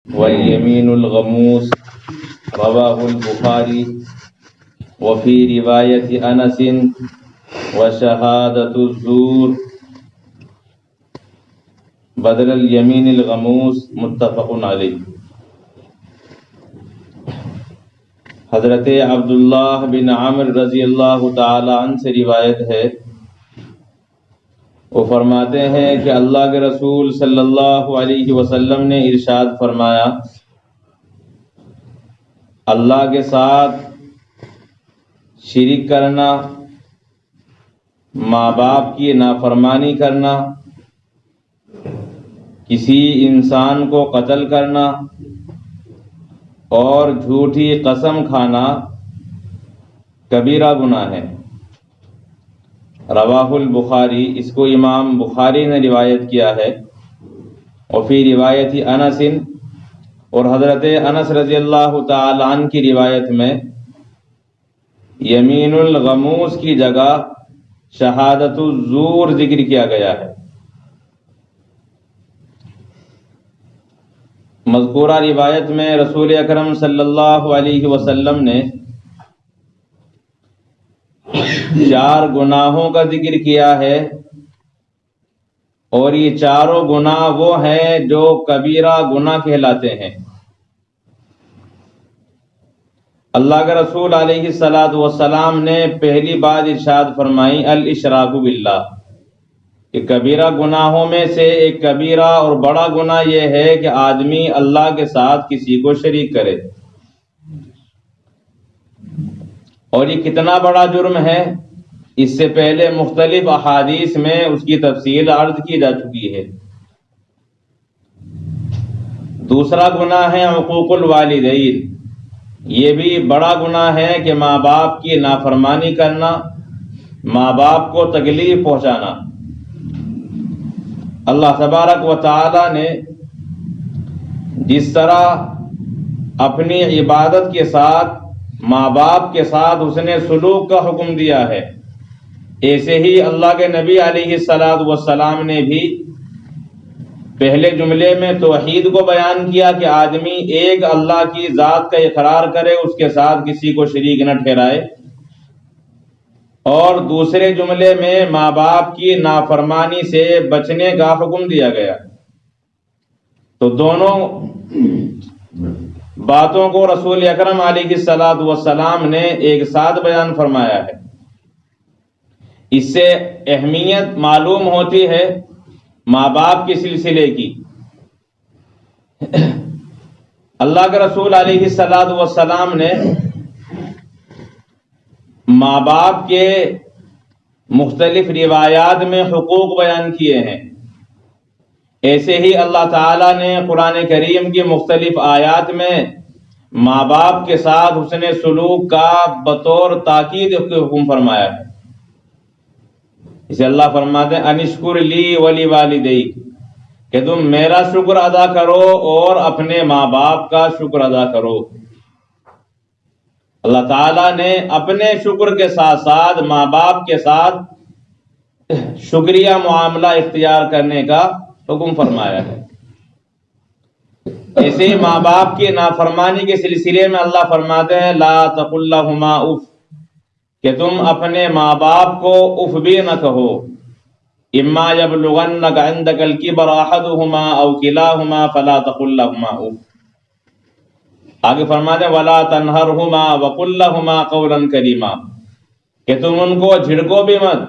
والیمین الغموس رواہ البخاری وفی روایت انس وشہادۃ الزور بدل الیمین الغموس متفق علیہ۔ حضرت عبداللہ بن عمرو رضی اللہ تعالی عنہ سے روایت ہے، وہ فرماتے ہیں کہ اللہ کے رسول صلی اللہ علیہ وسلم نے ارشاد فرمایا، اللہ کے ساتھ شریک کرنا، ماں باپ کی نافرمانی کرنا، کسی انسان کو قتل کرنا اور جھوٹی قسم کھانا کبیرہ گناہ ہے۔ رواہ البخاری، اس کو امام بخاری نے روایت کیا ہے۔ وفی روایت انس، اور حضرت انس رضی اللہ تعالی عنہ کی روایت میں یمین الغموس کی جگہ شہادت الزور ذکر کیا گیا ہے۔ مذکورہ روایت میں رسول اکرم صلی اللہ علیہ وسلم نے 4 گناہوں کا ذکر کیا ہے، اور یہ چاروں گناہ وہ ہیں جو کبیرہ گناہ کہلاتے ہیں۔ اللہ کے رسول علیہ السلام نے پہلی بات ارشاد فرمائی، الاشراک باللہ، کہ کبیرہ گناہوں میں سے ایک کبیرہ اور بڑا گناہ یہ ہے کہ آدمی اللہ کے ساتھ کسی کو شریک کرے۔ اور یہ کتنا بڑا جرم ہے، اس سے پہلے مختلف احادیث میں اس کی تفصیل عرض کی جا چکی ہے۔ دوسرا گناہ ہے عقوق الوالدین، یہ بھی بڑا گناہ ہے کہ ماں باپ کی نافرمانی کرنا، ماں باپ کو تکلیف پہنچانا۔ اللہ تبارک و تعالی نے جس طرح اپنی عبادت کے ساتھ ماں باپ کے ساتھ اس نے سلوک کا حکم دیا ہے، ایسے ہی اللہ کے نبی علیہ السلام نے بھی پہلے جملے میں توحید کو بیان کیا کہ آدمی ایک اللہ کی ذات کا اقرار کرے، اس کے ساتھ کسی کو شریک نہ ٹھہرائے، اور دوسرے جملے میں ماں باپ کی نافرمانی سے بچنے کا حکم دیا گیا۔ تو دونوں باتوں کو رسول اکرم علیہ السلام نے ایک ساتھ بیان فرمایا ہے۔ اس سے اہمیت معلوم ہوتی ہے ماں باپ کے سلسلے کی۔ اللہ کے رسول علیہ السلام نے ماں باپ کے مختلف روایات میں حقوق بیان کیے ہیں، ایسے ہی اللہ تعالیٰ نے قرآن کریم کی مختلف آیات میں ماں باپ کے ساتھ حسن سلوک کا بطور تاکید حکم فرمایا ہے۔ اسے اللہ فرماتے ہیں انشکر لی ولی والدیک، کہ تم میرا شکر ادا کرو اور اپنے ماں باپ کا شکر ادا کرو۔ اللہ تعالیٰ نے اپنے شکر کے ساتھ ساتھ ماں باپ کے ساتھ شکریہ معاملہ اختیار کرنے کا حکم فرمایا ہے۔ ایسے ہی ماں باپ کی نافرمانی کے سلسلے میں اللہ فرماتے ہیں لا تقل لہما اف، کہ تم اپنے ماں باپ کو اف بھی نہ کہو۔ اما یبلغنک عندک الکبر احدہما او کلاہما فلا تقل لہما اف۔ آگے فرماتے ہیں ولا تنہرہما وقل لہما قولا کریما، کہ تم ان کو جھڑکو بھی مت۔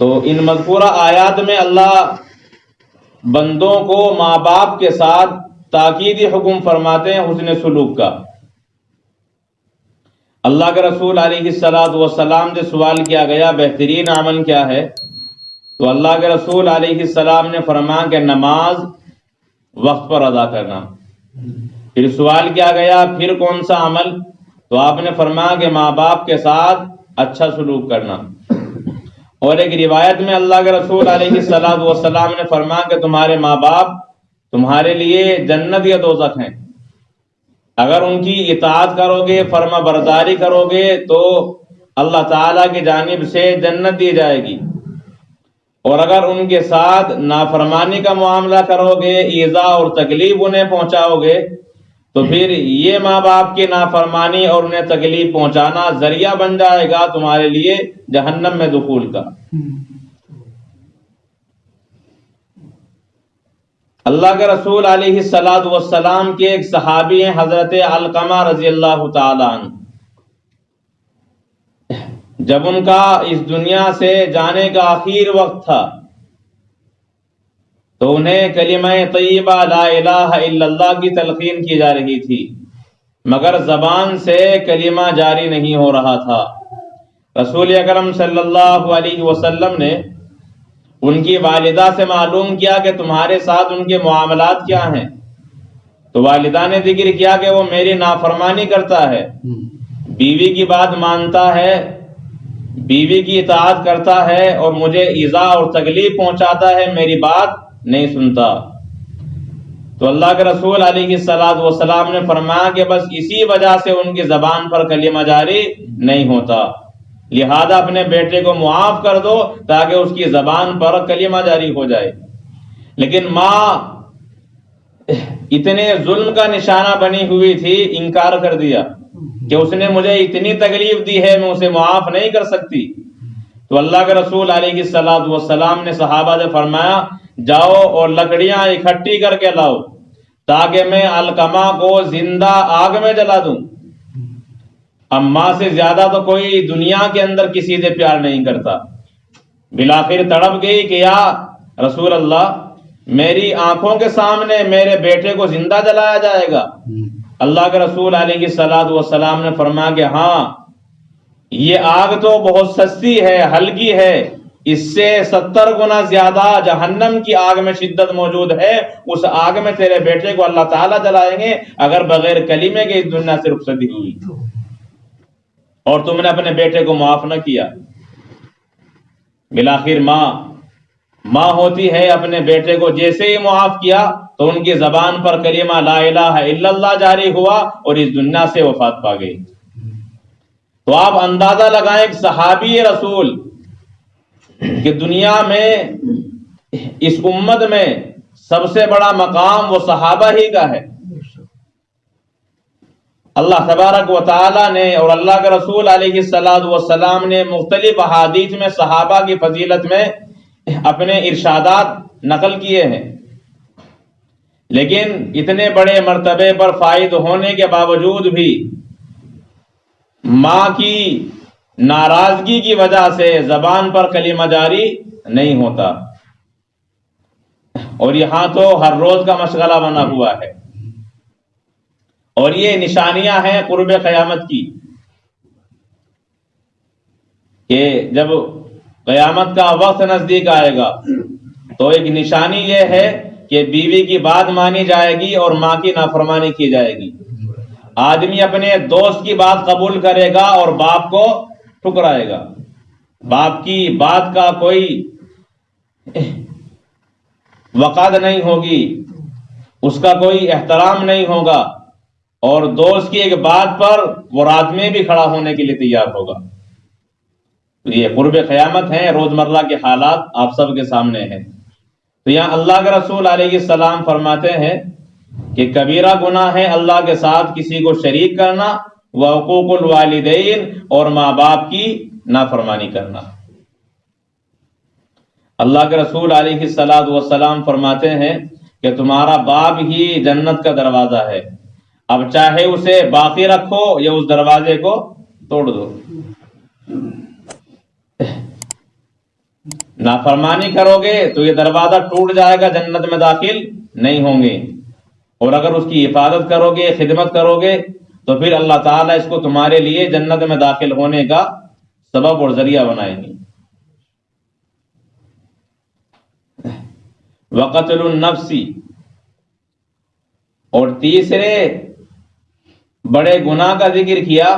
تو ان مذکورہ آیات میں اللہ بندوں کو ماں باپ کے ساتھ تاکیدی حکم فرماتے ہیں حسن سلوک کا۔ اللہ کے رسول علیہ السلام سے سوال کیا گیا بہترین عمل کیا ہے، تو اللہ کے رسول علیہ السلام نے فرمایا کہ نماز وقت پر ادا کرنا۔ پھر سوال کیا گیا پھر کون سا عمل، تو آپ نے فرمایا کہ ماں باپ کے ساتھ اچھا سلوک کرنا۔ اور ایک روایت میں اللہ کے رسول علیہ السلام نے فرمایا کہ تمہارے ماں باپ تمہارے لیے جنت یا دوزخ ہیں، اگر ان کی اطاعت کرو گے، فرما برداری کرو گے تو اللہ تعالیٰ کی جانب سے جنت دی جائے گی، اور اگر ان کے ساتھ نافرمانی کا معاملہ کرو گے، ایذا اور تکلیف انہیں پہنچاؤ گے، تو پھر یہ ماں باپ کی نافرمانی اور انہیں تکلیف پہنچانا ذریعہ بن جائے گا تمہارے لیے جہنم میں دخول کا۔ اللہ کے رسول علیہ الصلوۃ والسلام کے ایک صحابی ہیں حضرت علقمہ رضی اللہ تعالی عنہ، جب ان کا اس دنیا سے جانے کا آخر وقت تھا تو انہیں کلمہ طیبہ لا الہ الا اللہ کی تلقین کی جا رہی تھی، مگر زبان سے کلمہ جاری نہیں ہو رہا تھا۔ رسول اکرم صلی اللہ علیہ وسلم نے ان کی والدہ سے معلوم کیا کہ تمہارے ساتھ ان کے معاملات کیا ہیں، تو والدہ نے ذکر کیا کہ وہ میری نافرمانی کرتا ہے، بیوی کی بات مانتا ہے، بیوی کی اطاعت کرتا ہے، اور مجھے ایذا اور تکلیف پہنچاتا ہے، میری بات نہیں سنتا۔ تو اللہ کے رسول علیہ الصلوۃ والسلام نے فرمایا کہ بس اسی وجہ سے ان کی زبان پر کلمہ جاری نہیں ہوتا، لہذا اپنے بیٹے کو معاف کر دو تاکہ اس کی زبان پر کلمہ جاری ہو جائے۔ لیکن ماں اتنے ظلم کا نشانہ بنی ہوئی تھی، انکار کر دیا کہ اس نے مجھے اتنی تکلیف دی ہے، میں اسے معاف نہیں کر سکتی۔ تو اللہ کے رسول علیہ الصلوۃ والسلام نے صحابہ سے فرمایا جاؤ اور لکڑیاں اکٹھی کر کے لاؤ تاکہ میں علقمہ کو زندہ آگ میں جلا دوں۔ اب ماں سے زیادہ تو کوئی دنیا کے اندر کسی سے پیار نہیں کرتا۔ بلاخر تڑپ گئی کہ یا رسول اللہ، میری آنکھوں کے سامنے میرے بیٹے کو زندہ جلایا جائے گا؟ اللہ کے رسول علیہ الصلوۃ والسلام نے فرمایا کہ ہاں، یہ آگ تو بہت سستی ہے، ہلکی ہے، اس سے 70 گنا زیادہ جہنم کی آگ میں شدت موجود ہے، اس آگ میں تیرے بیٹے کو اللہ تعالیٰ جلائیں گے اگر بغیر کلمے کے اس دنیا سے رخصتی ہوئی، اور تم نے اپنے بیٹے کو معاف نہ کیا۔ بلاخر ماں ہوتی ہے، اپنے بیٹے کو جیسے ہی معاف کیا تو ان کی زبان پر کلمہ لا الہ الا اللہ جاری ہوا اور اس دنیا سے وفات پا گئی۔ تو آپ اندازہ لگائیں، ایک صحابی رسول کہ دنیا میں اس امت میں سب سے بڑا مقام وہ صحابہ ہی کا ہے۔ اللہ تبارک و تعالی نے اور اللہ کے رسول علیہ الصلوۃ والسلام نے مختلف احادیث میں صحابہ کی فضیلت میں اپنے ارشادات نقل کیے ہیں، لیکن اتنے بڑے مرتبے پر فائد ہونے کے باوجود بھی ماں کی ناراضگی کی وجہ سے زبان پر کلمہ جاری نہیں ہوتا، اور یہاں تو ہر روز کا مشغلہ بنا ہوا ہے، اور یہ نشانیاں ہیں قرب قیامت کی، کہ جب قیامت کا وقت نزدیک آئے گا تو ایک نشانی یہ ہے کہ بیوی کی بات مانی جائے گی اور ماں کی نافرمانی کی جائے گی۔ آدمی اپنے دوست کی بات قبول کرے گا اور باپ کو ٹھکرائے گا، باپ کی بات کا کوئی وقار نہیں ہوگی، اس کا کوئی احترام نہیں ہوگا، اور دوست کی ایک بات پر وہ رات میں بھی کھڑا ہونے کے لیے تیار ہوگا۔ یہ قرب قیامت ہیں، روزمرہ کے حالات آپ سب کے سامنے ہیں۔ تو یہاں اللہ کے رسول علیہ السلام فرماتے ہیں کہ کبیرہ گناہ ہے اللہ کے ساتھ کسی کو شریک کرنا، وحقوق الوالدین، اور ماں باپ کی نافرمانی کرنا۔ اللہ کے رسول علیہ الصلوۃ والسلام فرماتے ہیں کہ تمہارا باپ ہی جنت کا دروازہ ہے، اب چاہے اسے باقی رکھو یا اس دروازے کو توڑ دو۔ نافرمانی کرو گے تو یہ دروازہ ٹوٹ جائے گا، جنت میں داخل نہیں ہوں گے، اور اگر اس کی حفاظت کرو گے، خدمت کرو گے، تو پھر اللہ تعالیٰ اس کو تمہارے لیے جنت میں داخل ہونے کا سبب اور ذریعہ بنائیں گے۔ وقتل النفس، اور تیسرے بڑے گناہ کا ذکر کیا،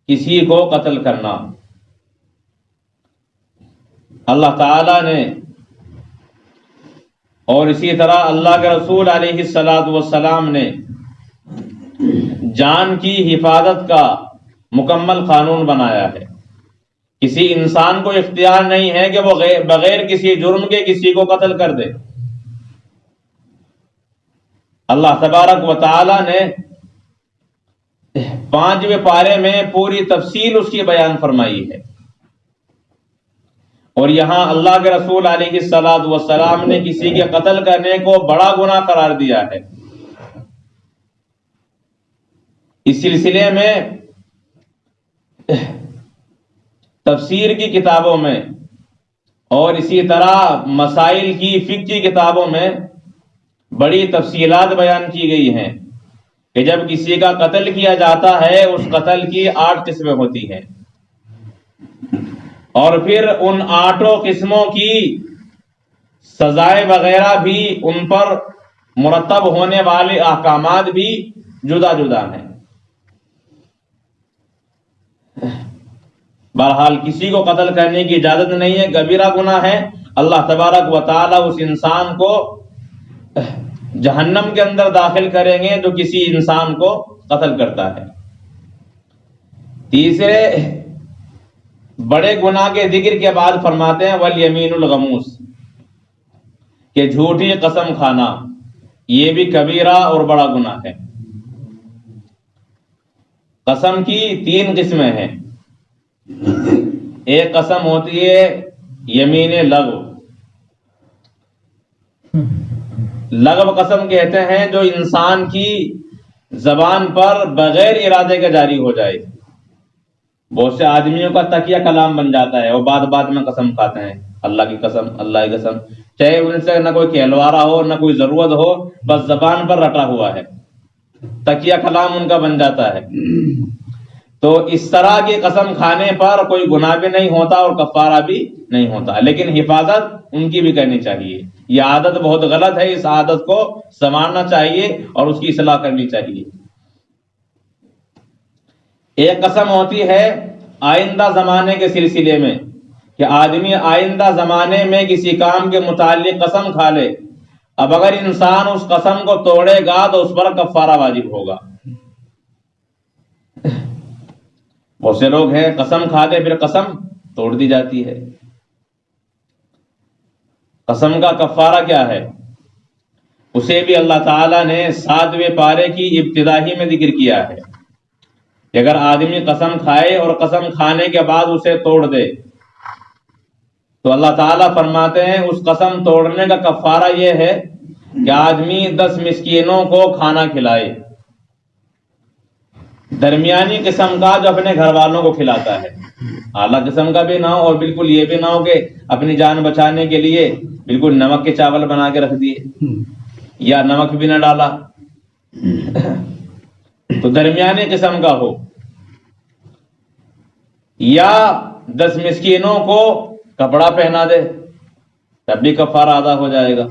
کسی کو قتل کرنا۔ اللہ تعالی نے اور اسی طرح اللہ کے رسول علیہ الصلوۃ والسلام نے جان کی حفاظت کا مکمل قانون بنایا ہے کسی انسان کو اختیار نہیں ہے کہ وہ بغیر کسی جرم کے کسی کو قتل کر دے۔ اللہ تبارک و تعالی نے 5ویں پارے میں پوری تفصیل اس کی بیان فرمائی ہے، اور یہاں اللہ کے رسول علیہ الصلوۃ والسلام نے کسی کے قتل کرنے کو بڑا گناہ قرار دیا ہے۔ اس سلسلے میں تفسیر کی کتابوں میں اور اسی طرح مسائل کی فقہ کی کتابوں میں بڑی تفصیلات بیان کی گئی ہیں کہ جب کسی کا قتل کیا جاتا ہے اس قتل کی 8 قسمیں ہوتی ہیں، اور پھر ان 8 قسموں کی سزائیں وغیرہ بھی، ان پر مرتب ہونے والے احکامات بھی جدا جدا ہیں۔ بہرحال کسی کو قتل کرنے کی اجازت نہیں ہے، کبیرہ گناہ ہے۔ اللہ تبارک و تعالی اس انسان کو جہنم کے اندر داخل کریں گے جو کسی انسان کو قتل کرتا ہے۔ تیسرے بڑے گناہ کے ذکر کے بعد فرماتے ہیں والیمین الغموس، کہ جھوٹی قسم کھانا یہ بھی کبیرہ اور بڑا گناہ ہے۔ قسم کی 3 قسمیں ہیں۔ ایک قسم ہوتی ہے یمین لغو، لغو قسم کہتے ہیں جو انسان کی زبان پر بغیر ارادے کے جاری ہو جائے۔ بہت سے آدمیوں کا تکیہ کلام بن جاتا ہے، وہ بات بات میں قسم کھاتے ہیں، اللہ کی قسم، اللہ کی قسم، چاہے ان سے نہ کوئی کہلوارا ہو نہ کوئی ضرورت ہو، بس زبان پر رٹا ہوا ہے، تکیہ کلام ان کا بن جاتا ہے۔ تو اس طرح کی قسم کھانے پر کوئی گناہ بھی نہیں ہوتا اور کفارہ بھی نہیں ہوتا، لیکن حفاظت ان کی بھی کرنی چاہیے۔ یہ عادت بہت غلط ہے، اس عادت کو سنوارنا چاہیے اور اس کی اصلاح کرنی چاہیے۔ ایک قسم ہوتی ہے آئندہ زمانے کے سلسلے میں، کہ آدمی آئندہ زمانے میں کسی کام کے متعلق قسم کھا لے، اب اگر انسان اس قسم کو توڑے گا تو اس پر کفارہ واجب ہوگا۔ بہت سے لوگ ہیں قسم کھاتے پھر قسم توڑ دی جاتی ہے۔ قسم کا کفارہ کیا ہے اسے بھی اللہ تعالیٰ نے 7ویں پارے کی ابتدائی میں ذکر کیا ہے کہ اگر آدمی قسم کھائے اور قسم کھانے کے بعد اسے توڑ دے تو اللہ تعالیٰ فرماتے ہیں اس قسم توڑنے کا کفارہ یہ ہے کہ آدمی 10 مسکینوں کو کھانا کھلائے، درمیانی قسم کا جو اپنے گھر والوں کو کھلاتا ہے، اعلیٰ قسم کا بھی نہ ہو اور بالکل یہ بھی نہ ہو کہ اپنی جان بچانے کے لیے بالکل نمک کے چاول بنا کے رکھ دیے یا نمک بھی نہ ڈالا، تو درمیانی قسم کا ہو، یا 10 مسکینوں کو کپڑا پہنا دے تب بھی کفارہ ادا ہو جائے گا۔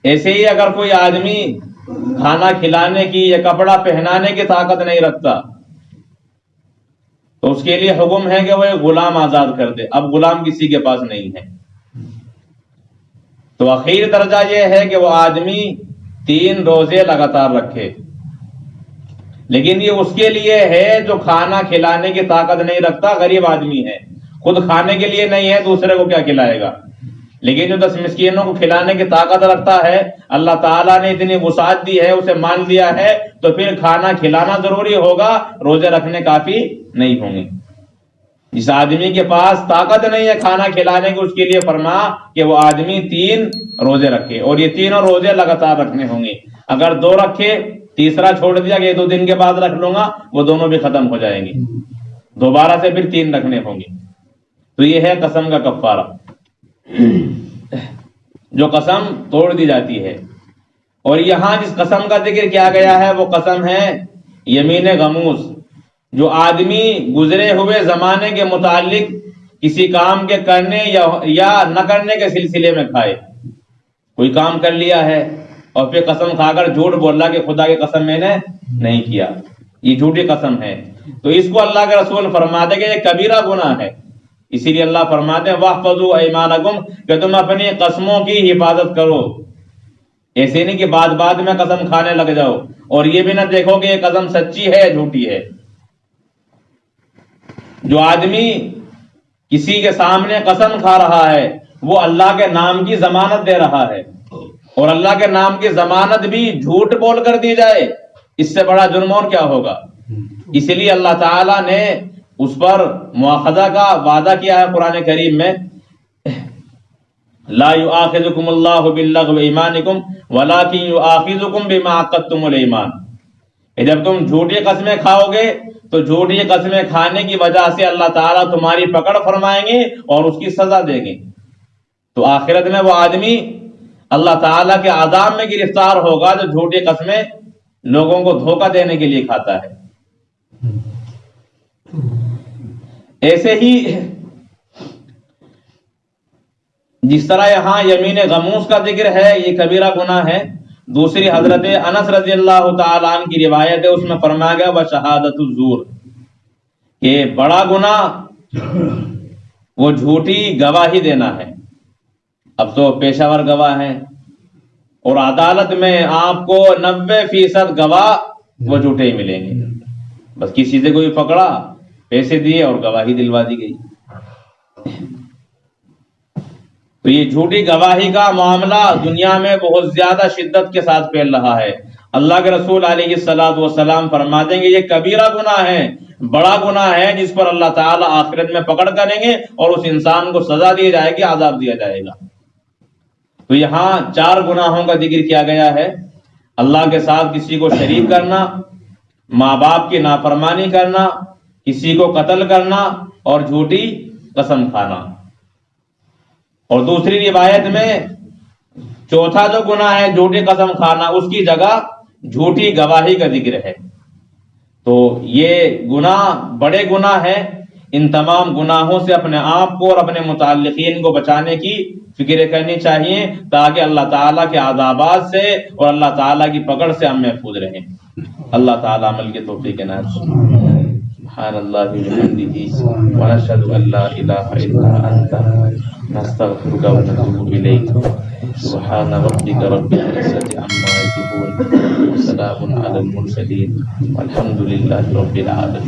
ایسے ہی اگر کوئی آدمی کھانا کھلانے کی یا کپڑا پہنانے کی طاقت نہیں رکھتا تو اس کے لیے حکم ہے کہ وہ ایک غلام آزاد کر دے۔ اب غلام کسی کے پاس نہیں ہے تو آخری درجہ یہ ہے کہ وہ آدمی 3 روزے لگاتار رکھے، لیکن یہ اس کے لیے ہے جو کھانا کھلانے کی طاقت نہیں رکھتا، غریب آدمی ہے، خود کھانے کے لیے نہیں ہے، دوسرے کو کیا کھلائے گا۔ لیکن جو 10 مسکینوں کو کھلانے کی طاقت رکھتا ہے، اللہ تعالیٰ نے اتنی وسعت دی ہے، اسے مان لیا ہے، تو پھر کھانا کھلانا ضروری ہوگا، روزے رکھنے کافی نہیں ہوں گے۔ جس آدمی کے پاس طاقت نہیں ہے کھانا کھلانے کی، اس کے لیے فرما کہ وہ آدمی 3 روزے رکھے، اور یہ 3 روزے لگاتار رکھنے ہوں گے۔ اگر 2 رکھے، تیسرا چھوڑ دیا کہ 2 دن کے بعد رکھ لوں گا، وہ دونوں بھی ختم ہو جائیں گے، دوبارہ سے پھر 3 رکھنے ہوں گے۔ تو یہ ہے قسم کا کفارہ، جو قسم توڑ دی جاتی ہے۔ اور یہاں جس قسم کا ذکر کیا گیا ہے وہ قسم ہے یمین غموس، جو آدمی گزرے ہوئے زمانے کے متعلق کسی کام کے کرنے یا نہ کرنے کے سلسلے میں کھائے۔ کوئی کام کر لیا ہے اور پھر قسم کھا کر جھوٹ بولا کہ خدا کی قسم میں نے نہیں کیا، یہ جھوٹی قسم ہے، تو اس کو اللہ کے رسول فرماتے کہ یہ کبیرہ گناہ ہے۔ اسی لیے اللہ فرماتے ہیں وَاحْفَظُوا أَيْمَانَكُمْ، کہ تم اپنی قسموں کی حفاظت کرو۔ ایسے نہیں کہ بعد میں قسم کھانے لگ جاؤ اور یہ بھی نہ دیکھو کہ یہ قسم سچی ہے یا جھوٹی ہے۔ جو آدمی کسی کے سامنے قسم کھا رہا ہے وہ اللہ کے نام کی ضمانت دے رہا ہے، اور اللہ کے نام کی ضمانت بھی جھوٹ بول کر دی جائے، اس سے بڑا جرم اور کیا ہوگا؟ اسی لیے اللہ تعالیٰ نے اس پر مواخذہ کا وعدہ کیا ہے قرآن کریم میں، لا یؤاخذکم اللہ باللغو ایمانکم ولکن یؤاخذکم بما عقدتم الایمان، جب تم جھوٹی قسمیں کھاؤ گے تو جھوٹی قسمیں کھانے کی وجہ سے اللہ تعالیٰ تمہاری پکڑ فرمائیں گے اور اس کی سزا دیں گے، تو آخرت میں وہ آدمی اللہ تعالیٰ کے عذاب میں گرفتار ہوگا جو جھوٹی قسمیں لوگوں کو دھوکہ دینے کے لیے کھاتا ہے۔ ایسے ہی جس طرح یہاں یمین غموس کا ذکر ہے، یہ کبیرہ گناہ ہے، دوسری حضرت انس رضی اللہ تعالیٰ عنہ کی روایت ہے، اس میں فرمایا گیا وشہادۃ الزور، کہ بڑا گناہ وہ جھوٹی گواہی دینا ہے۔ اب تو پیشہ ور گواہ ہیں اور عدالت میں آپ کو 90% گواہ وہ جھوٹے ہی ملیں گے، بس کسی سے کوئی پکڑا، پیسے دیے اور گواہی دلوا دی گئی۔ تو یہ جھوٹی گواہی کا معاملہ دنیا میں بہت زیادہ شدت کے ساتھ پھیل رہا ہے۔ اللہ کے رسول علیہ الصلوۃ والسلام فرماتے ہیں کہ یہ کبیرہ گناہ ہے، بڑا گناہ ہے، جس پر اللہ تعالیٰ آخرت میں پکڑ کریں گے اور اس انسان کو سزا دی جائے گی، عذاب دیا جائے گا۔ تو یہاں 4 گناہوں کا ذکر کیا گیا ہے، اللہ کے ساتھ کسی کو شریک کرنا، ماں باپ کی نافرمانی کرنا، کسی کو قتل کرنا اور جھوٹی قسم کھانا۔ اور دوسری روایت میں چوتھا جو گناہ ہے جھوٹی قسم کھانا، اس کی جگہ جھوٹی گواہی کا ذکر ہے۔ تو یہ گناہ بڑے گناہ ہیں، ان تمام گناہوں سے اپنے آپ کو اور اپنے متعلقین کو بچانے کی فکر کرنی چاہیے تاکہ اللہ تعالیٰ کے عذابات سے اور اللہ تعالیٰ کی پکڑ سے ہم محفوظ رہیں۔ اللہ تعالیٰ عمل کی توفیق عنایت۔ سبحان اللہ وبحمدہ ونشہد ان لا الہ الا انت نستغفرک ونتوب الیک۔ سبحان ربک رب العزۃ عما یصفون وسلام علی المرسلین والحمد للہ رب العالمین۔